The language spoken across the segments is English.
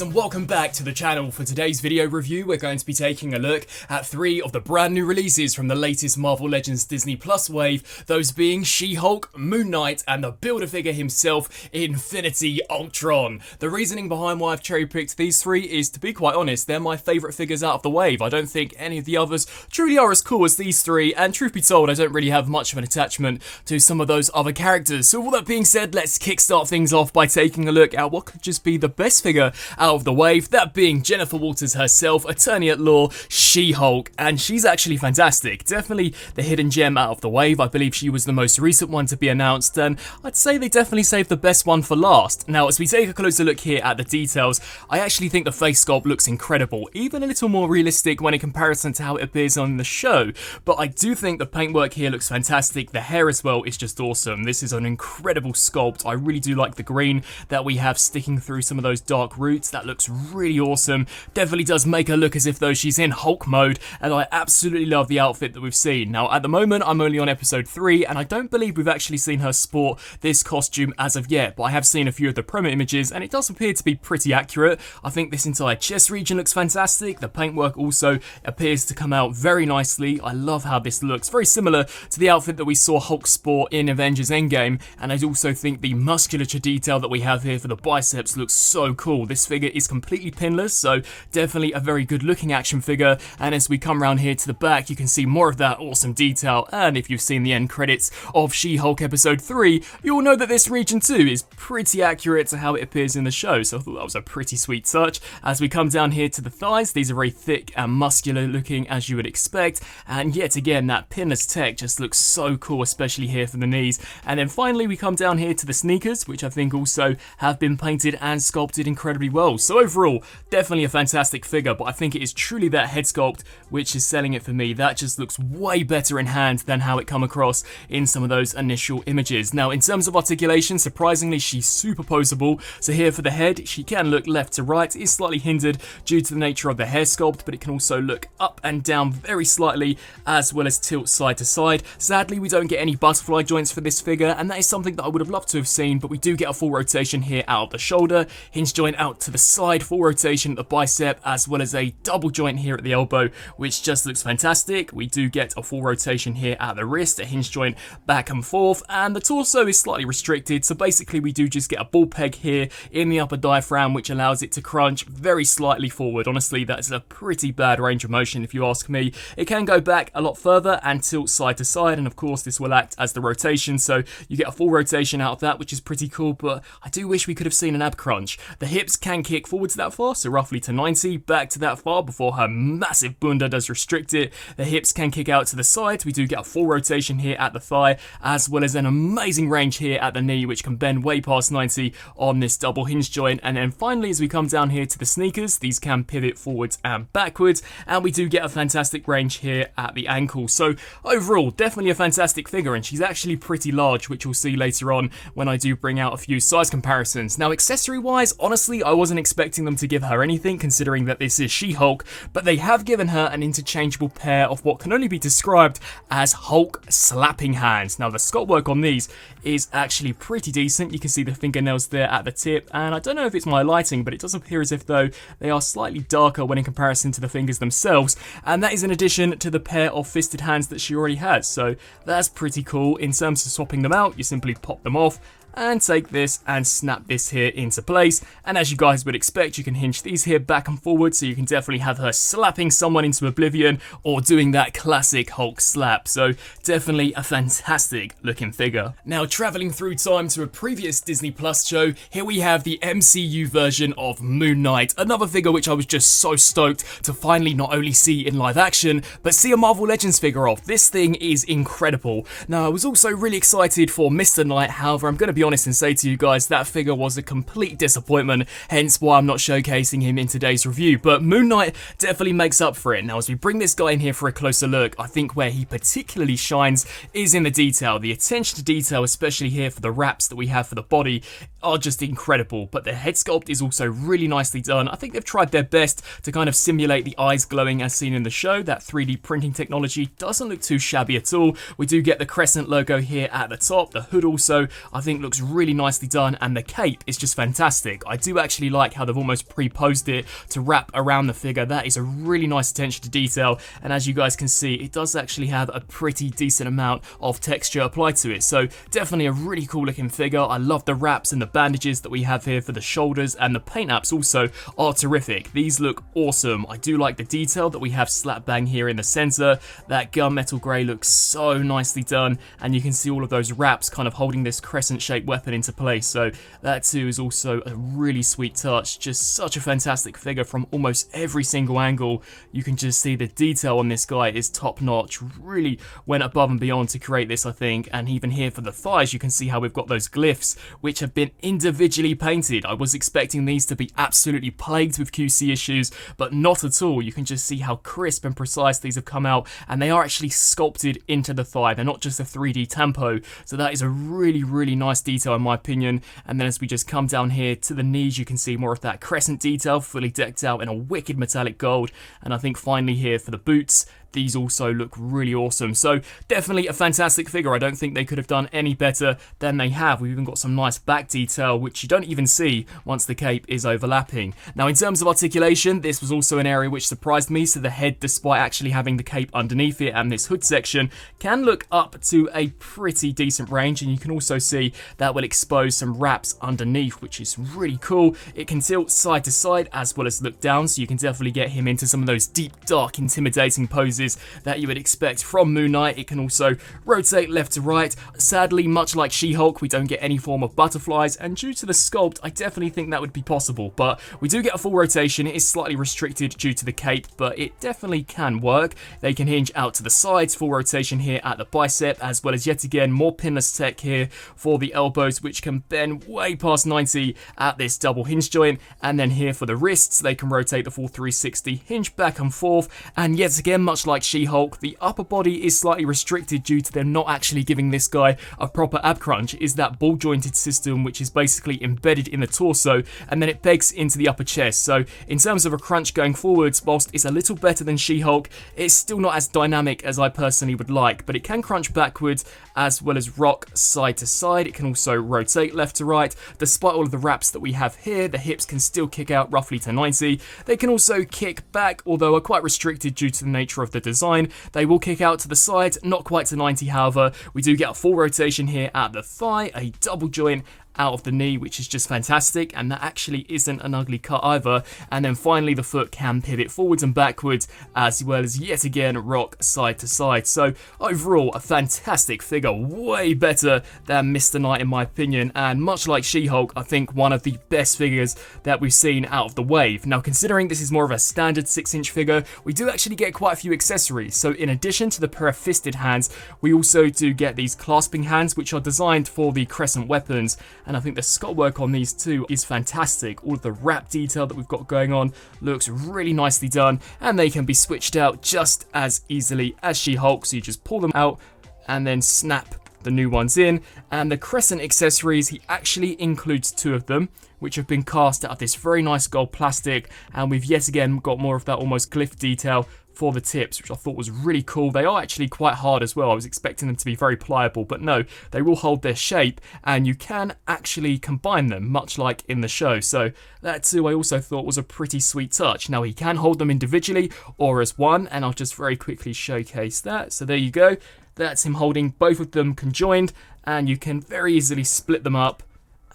guys, and welcome back to the channel. For today's video review, we're going to be taking a look at 3 of the brand new releases from the latest Marvel Legends Disney Plus wave, those being She-Hulk, Moon Knight, and the Build-A-Figure himself, Infinity Ultron. The reasoning behind why I've cherry-picked these 3 is, to be quite honest, they're my favourite figures out of the wave. I don't think any of the others truly are as cool as these 3, and truth be told, I don't really have much of an attachment to some of those other characters. So all that being said, let's kickstart things off by taking a look at what could just be the best figure out of the wave, that being Jennifer Walters herself, Attorney at Law, She-Hulk, and she's actually fantastic. Definitely the hidden gem out of the wave. I believe she was the most recent one to be announced, and I'd say they definitely saved the best one for last. Now, as we take a closer look here at the details, I actually think the face sculpt looks incredible, even a little more realistic when in comparison to how it appears on the show, but I do think the paintwork here looks fantastic. The hair as well is just awesome. This is an incredible sculpt. I really do like the green that we have sticking through some of those dark roots. That looks really awesome. Definitely does make her look as if though she's in Hulk mode, and I absolutely love the outfit that we've seen. Now, at the moment, I'm only on episode 3, and I don't believe we've actually seen her sport this costume as of yet, but I have seen a few of the promo images, and it does appear to be pretty accurate. I think this entire chest region looks fantastic. The paintwork also appears to come out very nicely. I love how this looks. Very similar to the outfit that we saw Hulk sport in Avengers Endgame, and I also think the musculature detail that we have here for the biceps looks so cool. This figure is completely pinless, so definitely a very good looking action figure, and as we come around here to the back, you can see more of that awesome detail, and if you've seen the end credits of She-Hulk episode 3, you'll know that this region too is pretty accurate to how it appears in the show, so I thought that was a pretty sweet touch. As we come down here to the thighs, these are very thick and muscular looking as you would expect, and yet again that pinless tech just looks so cool, especially here for the knees. And then finally we come down here to the sneakers, which I think also have been painted and sculpted incredibly well. So overall, definitely a fantastic figure, but I think it is truly that head sculpt which is selling it for me. That just looks way better in hand than how it come across in some of those initial images. Now, in terms of articulation, surprisingly, she's super poseable. So here for the head, she can look left to right. It is slightly hindered due to the nature of the hair sculpt, but it can also look up and down very slightly, as well as tilt side to side. Sadly, we don't get any butterfly joints for this figure, and that is something that I would have loved to have seen, but we do get a full rotation here out of the shoulder, hinge joint out to the side, full rotation at the bicep, as well as a double joint here at the elbow, which just looks fantastic. We do get a full rotation here at the wrist, a hinge joint back and forth, and the torso is slightly restricted, so basically we do just get a ball peg here in the upper diaphragm, which allows it to crunch very slightly forward. Honestly, that is a pretty bad range of motion if you ask me. It can go back a lot further and tilt side to side, and of course this will act as the rotation, so you get a full rotation out of that, which is pretty cool, but I do wish we could have seen an ab crunch. The hips can kick forwards that far, so roughly to 90, back to that far before her massive bunda does restrict it. The hips can kick out to the sides. We do get a full rotation here at the thigh, as well as an amazing range here at the knee, which can bend way past 90 on this double hinge joint. And then finally, as we come down here to the sneakers, these can pivot forwards and backwards, and we do get a fantastic range here at the ankle. So overall, definitely a fantastic figure, and she's actually pretty large, which we'll see later on when I do bring out a few size comparisons. Now, accessory wise, honestly, I wasn't expecting them to give her anything, considering that this is She-Hulk, but they have given her an interchangeable pair of what can only be described as Hulk slapping hands. Now, the sculpt work on these is actually pretty decent. You can see the fingernails there at the tip, and I don't know if it's my lighting, but it does appear as if though they are slightly darker when in comparison to the fingers themselves, and that is in addition to the pair of fisted hands that she already has, so that's pretty cool. In terms of swapping them out, you simply pop them off and take this and snap this here into place, and as you guys would expect, you can hinge these here back and forward, so you can definitely have her slapping someone into oblivion or doing that classic Hulk slap. So definitely a fantastic looking figure. Now, traveling through time to a previous Disney Plus show, here we have the MCU version of Moon Knight, another figure which I was just so stoked to finally not only see in live action, but see a Marvel Legends figure of. This thing is incredible. Now, I was also really excited for Mr. Knight, however, I'm going to be honest and say to you guys that figure was a complete disappointment, hence why I'm not showcasing him in today's review, but Moon Knight definitely makes up for it. Now, as we bring this guy in here for a closer look, I think where he particularly shines is in the detail. The attention to detail, especially here for the wraps that we have for the body, are just incredible, but the head sculpt is also really nicely done. I think they've tried their best to kind of simulate the eyes glowing as seen in the show. That 3D printing technology doesn't look too shabby at all. We do get the crescent logo here at the top. The hood also, I think, looks looks really nicely done, and the cape is just fantastic. I do actually like how they've almost pre-posed it to wrap around the figure. That is a really nice attention to detail, and as you guys can see, it does actually have a pretty decent amount of texture applied to it. So definitely a really cool looking figure. I love the wraps and the bandages that we have here for the shoulders, and the paint apps also are terrific. These look awesome. I do like the detail that we have slap bang here in the center. That gunmetal grey looks so nicely done, and you can see all of those wraps kind of holding this crescent shaped weapon into place. So that too is also a really sweet touch. Just such a fantastic figure from almost every single angle. You can just see the detail on this guy is top notch. Really went above and beyond to create this, I think. And even here for the thighs, you can see how we've got those glyphs which have been individually painted. I was expecting these to be absolutely plagued with QC issues, but not at all. You can just see how crisp and precise these have come out, and they are actually sculpted into the thigh. They're not just a 3D tempo, so that is a really nice detail in my opinion. And then as we just come down here to the knees, you can see more of that crescent detail, fully decked out in a wicked metallic gold. And I think finally here for the boots, these also look really awesome. So definitely a fantastic figure. I don't think they could have done any better than they have. We've even got some nice back detail, which you don't even see once the cape is overlapping. Now in terms of articulation, this was also an area which surprised me. So the head, despite actually having the cape underneath it and this hood section, can look up to a pretty decent range, and you can also see that will expose some wraps underneath, which is really cool. It can tilt side to side as well as look down, so you can definitely get him into some of those deep, dark, intimidating poses that you would expect from Moon Knight. It can also rotate left to right. Sadly, much like She-Hulk, we don't get any form of butterflies, and due to the sculpt, I definitely think that would be possible, but we do get a full rotation. It is slightly restricted due to the cape, but it definitely can work. They can hinge out to the sides, full rotation here at the bicep, as well as yet again more pinless tech here for the elbows, which can bend way past 90 at this double hinge joint. And then here for the wrists, they can rotate the full 360, hinge back and forth, and yet again, much like She-Hulk, the upper body is slightly restricted due to them not actually giving this guy a proper ab crunch. It is that ball jointed system which is basically embedded in the torso, and then it pegs into the upper chest. So in terms of a crunch going forwards, whilst it's a little better than She-Hulk, it's still not as dynamic as I personally would like, but it can crunch backwards as well as rock side to side. It can also rotate left to right. Despite all of the wraps that we have here, the hips can still kick out roughly to 90. They can also kick back, although are quite restricted due to the nature of the design. They will kick out to the side, not quite to 90 however. We do get a full rotation here at the thigh, a double joint out of the knee, which is just fantastic, and that actually isn't an ugly cut either. And then finally the foot can pivot forwards and backwards, as well as yet again rock side to side. So overall a fantastic figure, way better than Mr. Knight in my opinion, and much like She-Hulk, I think one of the best figures that we've seen out of the wave. Now considering this is more of a standard 6-inch figure, we do actually get quite a few accessories. So in addition to the pair of fisted hands, we also do get these clasping hands, which are designed for the crescent weapons. And I think the sculpt work on these too is fantastic. All of the wrap detail that we've got going on looks really nicely done, and they can be switched out just as easily as She-Hulk. So you just pull them out and then snap the new ones in. And the crescent accessories, he actually includes 2 of them, which have been cast out of this very nice gold plastic, and we've yet again got more of that almost glyph detail for the tips, which I thought was really cool. They are actually quite hard as well. I was expecting them to be very pliable, but no, they will hold their shape, and you can actually combine them, much like in the show. So that too I also thought was a pretty sweet touch. Now he can hold them individually or as one, and I'll just very quickly showcase that. So there you go. That's him holding both of them conjoined, and you can very easily split them up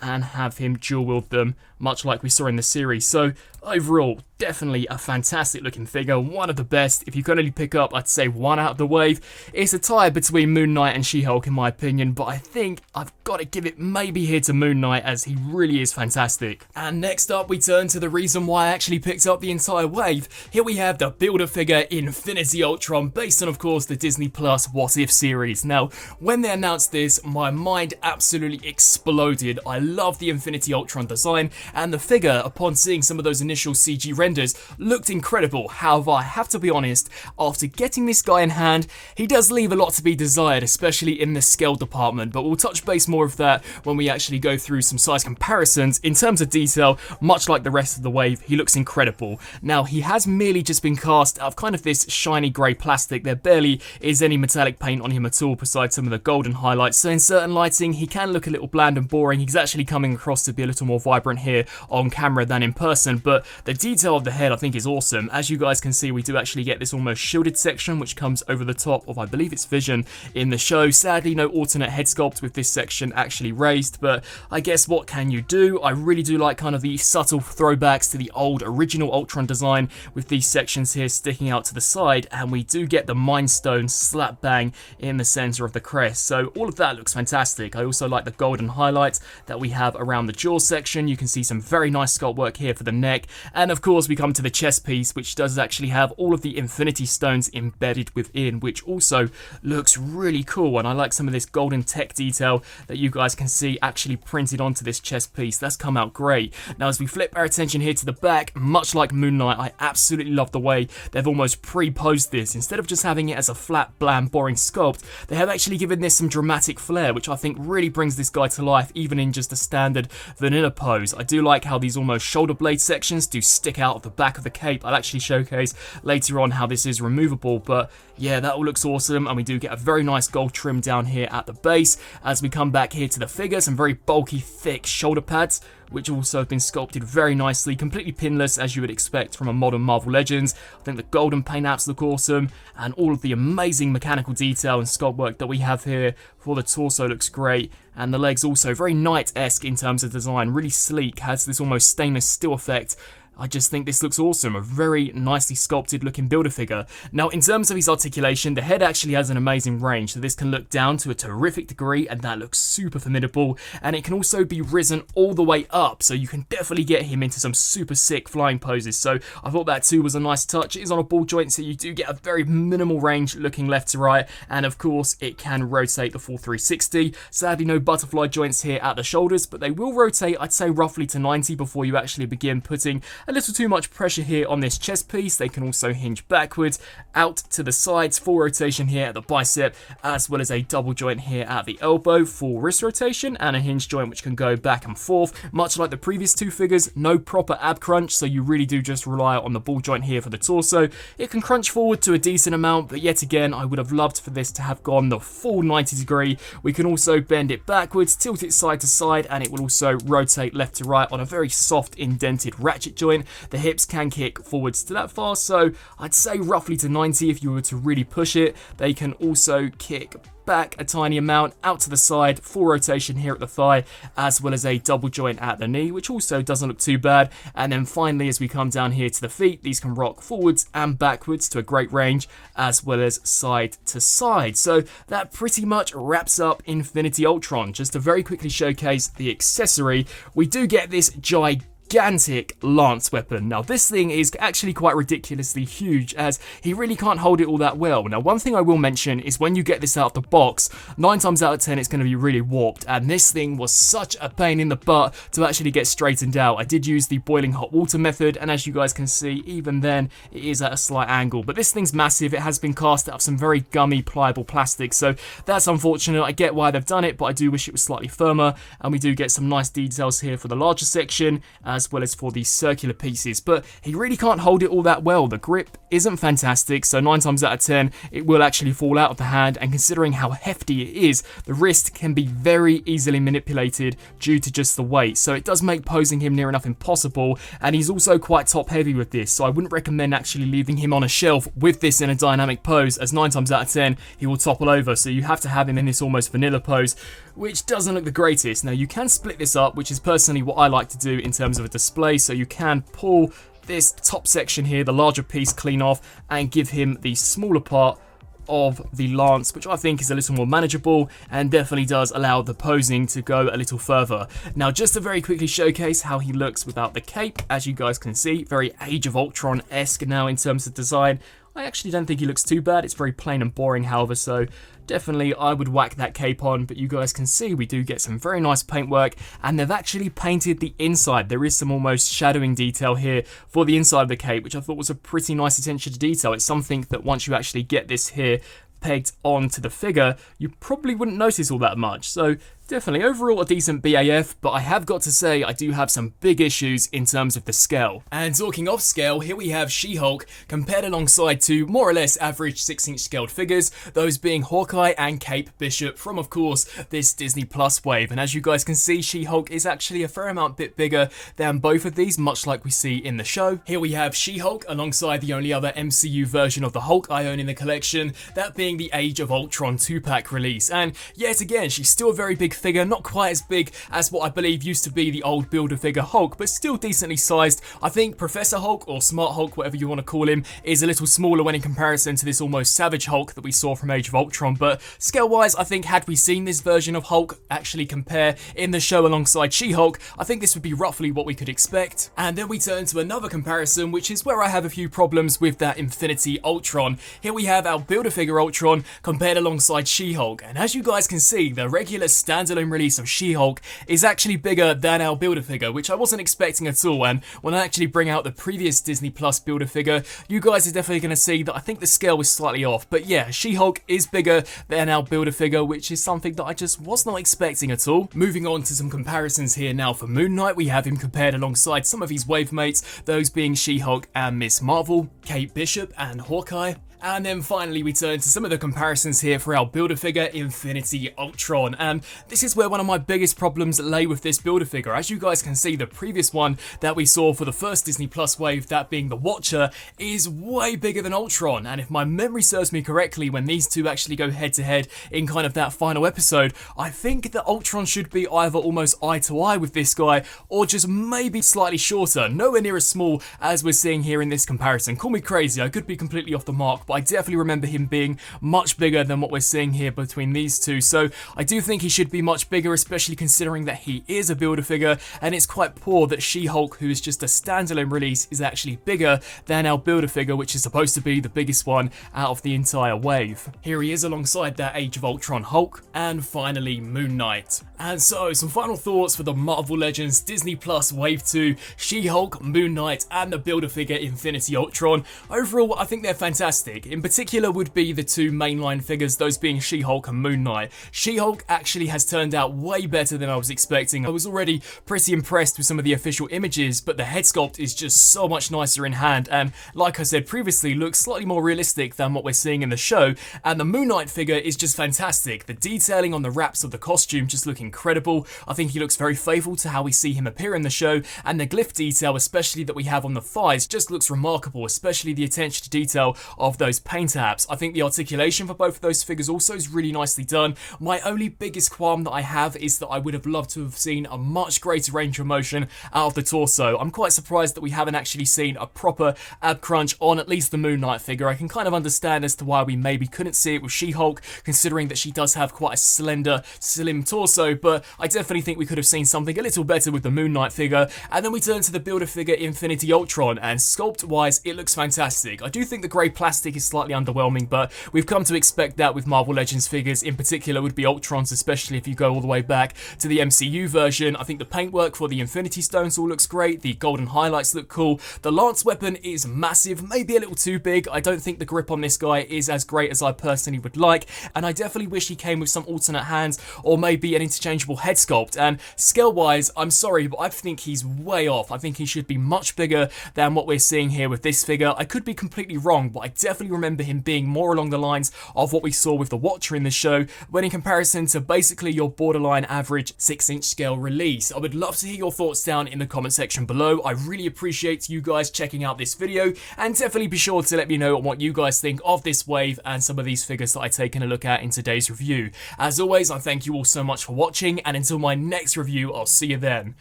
and have him dual wield them, much like we saw in the series. So overall, definitely a fantastic looking figure, one of the best. If you can only pick up, I'd say one out of the wave. It's a tie between Moon Knight and She-Hulk in my opinion, but I think I've got to give it maybe here to Moon Knight, as he really is fantastic. And next up we turn to the reason why I actually picked up the entire wave. Here we have the Build-A-Figure Infinity Ultron, based on of course the Disney Plus What If series. Now when they announced this, my mind absolutely exploded. I love the Infinity Ultron design, and the figure, upon seeing some of those initial CG renders, looked incredible. However, I have to be honest, after getting this guy in hand, he does leave a lot to be desired, especially in the scale department, but we'll touch base more of that when we actually go through some size comparisons. In terms of detail, much like the rest of the wave, he looks incredible. Now, he has merely just been cast out of kind of this shiny grey plastic. There barely is any metallic paint on him at all, besides some of the golden highlights, so in certain lighting, he can look a little bland and boring. He's actually coming across to be a little more vibrant here on camera than in person, but the detail of the head I think is awesome. As you guys can see, we do actually get this almost shielded section, which comes over the top of, I believe it's Vision in the show. Sadly, no alternate head sculpt with this section actually raised, but I guess what can you do? I really do like kind of the subtle throwbacks to the old original Ultron design with these sections here sticking out to the side, and we do get the Mind Stone slap bang in the center of the crest, so all of that looks fantastic. I also like the golden highlights that we have around the jaw section. You can see some very nice sculpt work here for the neck, and of course we come to the chest piece, which does actually have all of the Infinity Stones embedded within, which also looks really cool, and I like some of this golden tech detail that you guys can see actually printed onto this chest piece. That's come out great. Now, as we flip our attention here to the back, much like Moon Knight, I absolutely love the way they've almost pre-posed this. Instead of just having it as a flat, bland, boring sculpt, they have actually given this some dramatic flair, which I think really brings this guy to life, even in just a standard vanilla pose. I do like how these almost shoulder blade sections do stick out of the back of the cape. I'll actually showcase later on how this is removable, but yeah, that all looks awesome, and we do get a very nice gold trim down here at the base. As we come back here to the figure, some very bulky, thick shoulder pads, which also have been sculpted very nicely, completely pinless as you would expect from a modern Marvel Legends. I think the golden paint apps look awesome, and all of the amazing mechanical detail and sculpt work that we have here for the torso looks great, and the legs also very Knight-esque in terms of design, really sleek, has this almost stainless steel effect. I just think this looks awesome, a very nicely sculpted looking Build-A-Figure. Now, in terms of his articulation, the head actually has an amazing range, so this can look down to a terrific degree, and that looks super formidable, and it can also be risen all the way up, so you can definitely get him into some super sick flying poses, so I thought that too was a nice touch. It is on a ball joint, so you do get a very minimal range looking left to right, and of course, it can rotate the full 360. Sadly, no butterfly joints here at the shoulders, but they will rotate, I'd say, roughly to 90 before you actually begin putting a little too much pressure here on this chest piece. They can also hinge backwards, out to the sides, full rotation here at the bicep, as well as a double joint here at the elbow, full wrist rotation, and a hinge joint which can go back and forth. Much like the previous two figures, no proper ab crunch, so you really do just rely on the ball joint here for the torso. It can crunch forward to a decent amount, but yet again, I would have loved for this to have gone the full 90 degree. We can also bend it backwards, tilt it side to side, and it will also rotate left to right on a very soft indented ratchet joint. The hips can kick forwards to that far, so I'd say roughly to 90 if you were to really push it. They can also kick back a tiny amount, out to the side, full rotation here at the thigh, as well as a double joint at the knee, which also doesn't look too bad. And then finally, as we come down here to the feet, these can rock forwards and backwards to a great range, as well as side to side. So that pretty much wraps up Infinity Ultron. Just to very quickly showcase the accessory, we do get this gigantic lance weapon. Now, this thing is actually quite ridiculously huge, as he really can't hold it all that well. Now, one thing I will mention is when you get this out of the box, 9 times out of 10 it's going to be really warped, and this thing was such a pain in the butt to actually get straightened out. I did use the boiling hot water method, and as you guys can see, even then it is at a slight angle, but this thing's massive. It has been cast out of some very gummy, pliable plastic, so that's unfortunate. I get why they've done it, but I do wish it was slightly firmer, and we do get some nice details here for the larger section, as well as for the circular pieces, but he really can't hold it all that well. The grip isn't fantastic, so 9 times out of 10 it will actually fall out of the hand, and considering how hefty it is, the wrist can be very easily manipulated due to just the weight, so it does make posing him near enough impossible, and he's also quite top heavy with this, so I wouldn't recommend actually leaving him on a shelf with this in a dynamic pose, as 9 times out of 10 he will topple over, so you have to have him in this almost vanilla pose, which doesn't look the greatest. Now, you can split this up, which is personally what I like to do in terms of a display, so you can pull this top section here, the larger piece, clean off, and give him the smaller part of the lance, which I think is a little more manageable and definitely does allow the posing to go a little further. Now, just to very quickly showcase how he looks without the cape, as you guys can see, very Age of Ultron-esque now in terms of design. I actually don't think he looks too bad. It's very plain and boring, however, so definitely I would whack that cape on, but you guys can see we do get some very nice paintwork, and they've actually painted the inside. There is some almost shadowing detail here for the inside of the cape, which I thought was a pretty nice attention to detail. It's something that once you actually get this here pegged onto the figure, you probably wouldn't notice all that much. So definitely overall a decent BAF, but I have got to say I do have some big issues in terms of the scale. And talking of scale, here we have She-Hulk compared alongside two more or less average 6-inch scaled figures, those being Hawkeye and Kate Bishop from, of course, this Disney Plus wave. And as you guys can see, She-Hulk is actually a fair amount bit bigger than both of these, much like we see in the show. Here we have She-Hulk alongside the only other MCU version of the Hulk I own in the collection, that being the Age of Ultron 2-pack release. And yet again, she's still a very big figure, not quite as big as what I believe used to be the old Build-A-Figure Hulk, but still decently sized. I think Professor Hulk, or Smart Hulk, whatever you want to call him, is a little smaller when in comparison to this almost savage Hulk that we saw from Age of Ultron, but scale-wise, I think had we seen this version of Hulk actually compare in the show alongside She-Hulk, I think this would be roughly what we could expect. And then we turn to another comparison, which is where I have a few problems with that Infinity Ultron. Here we have our Build-A-Figure Ultron compared alongside She-Hulk, and as you guys can see, the regular standalone release of She-Hulk is actually bigger than our Build-A-Figure, which I wasn't expecting at all. And when I actually bring out the previous Disney Plus Build-A-Figure, you guys are definitely going to see that I think the scale was slightly off. But yeah, She-Hulk is bigger than our Build-A-Figure, which is something that I just was not expecting at all. Moving on to some comparisons here now for Moon Knight, we have him compared alongside some of his wave mates, those being She-Hulk and Miss Marvel, Kate Bishop and Hawkeye. And then finally we turn to some of the comparisons here for our Build-A-Figure Infinity Ultron, and this is where one of my biggest problems lay with this Build-A-Figure. As you guys can see, the previous one that we saw for the first Disney Plus wave, that being the Watcher, is way bigger than Ultron, and if my memory serves me correctly, when these two actually go head to head in kind of that final episode, I think that Ultron should be either almost eye to eye with this guy, or just maybe slightly shorter, nowhere near as small as we're seeing here in this comparison. Call me crazy, I could be completely off the mark, but I definitely remember him being much bigger than what we're seeing here between these two. So I do think he should be much bigger, especially considering that he is a Build-A-Figure, and it's quite poor that She-Hulk, who is just a standalone release, is actually bigger than our Build-A-Figure, which is supposed to be the biggest one out of the entire wave. Here he is alongside that Age of Ultron Hulk, and finally Moon Knight. And so, some final thoughts for the Marvel Legends Disney Plus Wave 2, She-Hulk, Moon Knight, and the Build-A-Figure Infinity Ultron. Overall, I think they're fantastic. In particular would be the two mainline figures, those being She-Hulk and Moon Knight. She-Hulk actually has turned out way better than I was expecting. I was already pretty impressed with some of the official images, but the head sculpt is just so much nicer in hand, and like I said previously, looks slightly more realistic than what we're seeing in the show. And the Moon Knight figure is just fantastic. The detailing on the wraps of the costume just look incredible. I think he looks very faithful to how we see him appear in the show, and the glyph detail, especially that we have on the thighs, just looks remarkable, especially the attention to detail of those paint apps. I think the articulation for both of those figures also is really nicely done. My only biggest qualm that I have is that I would have loved to have seen a much greater range of motion out of the torso. I'm quite surprised that we haven't actually seen a proper ab crunch on at least the Moon Knight figure. I can kind of understand as to why we maybe couldn't see it with She-Hulk, considering that she does have quite a slender, slim torso, but I definitely think we could have seen something a little better with the Moon Knight figure. And then we turn to the Build-A-Figure Infinity Ultron, and sculpt-wise, it looks fantastic. I do think the grey plastic is slightly underwhelming, but we've come to expect that with Marvel Legends figures, in particular would be Ultron's, especially if you go all the way back to the MCU version. I think the paintwork for the Infinity Stones all looks great, the golden highlights look cool, the lance weapon is massive, maybe a little too big. I don't think the grip on this guy is as great as I personally would like, and I definitely wish he came with some alternate hands or maybe an interchangeable head sculpt. And scale wise, I'm sorry, but I think he's way off. I think he should be much bigger than what we're seeing here with this figure. I could be completely wrong, but I definitely remember him being more along the lines of what we saw with the Watcher in the show, when in comparison to basically your borderline average 6-inch scale release. I would love to hear your thoughts down in the comment section below. I really appreciate you guys checking out this video, and definitely be sure to let me know what you guys think of this wave and some of these figures that I've taken a look at in today's review. As always, I thank you all so much for watching, and until my next review, I'll see you then.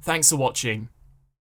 Thanks for watching.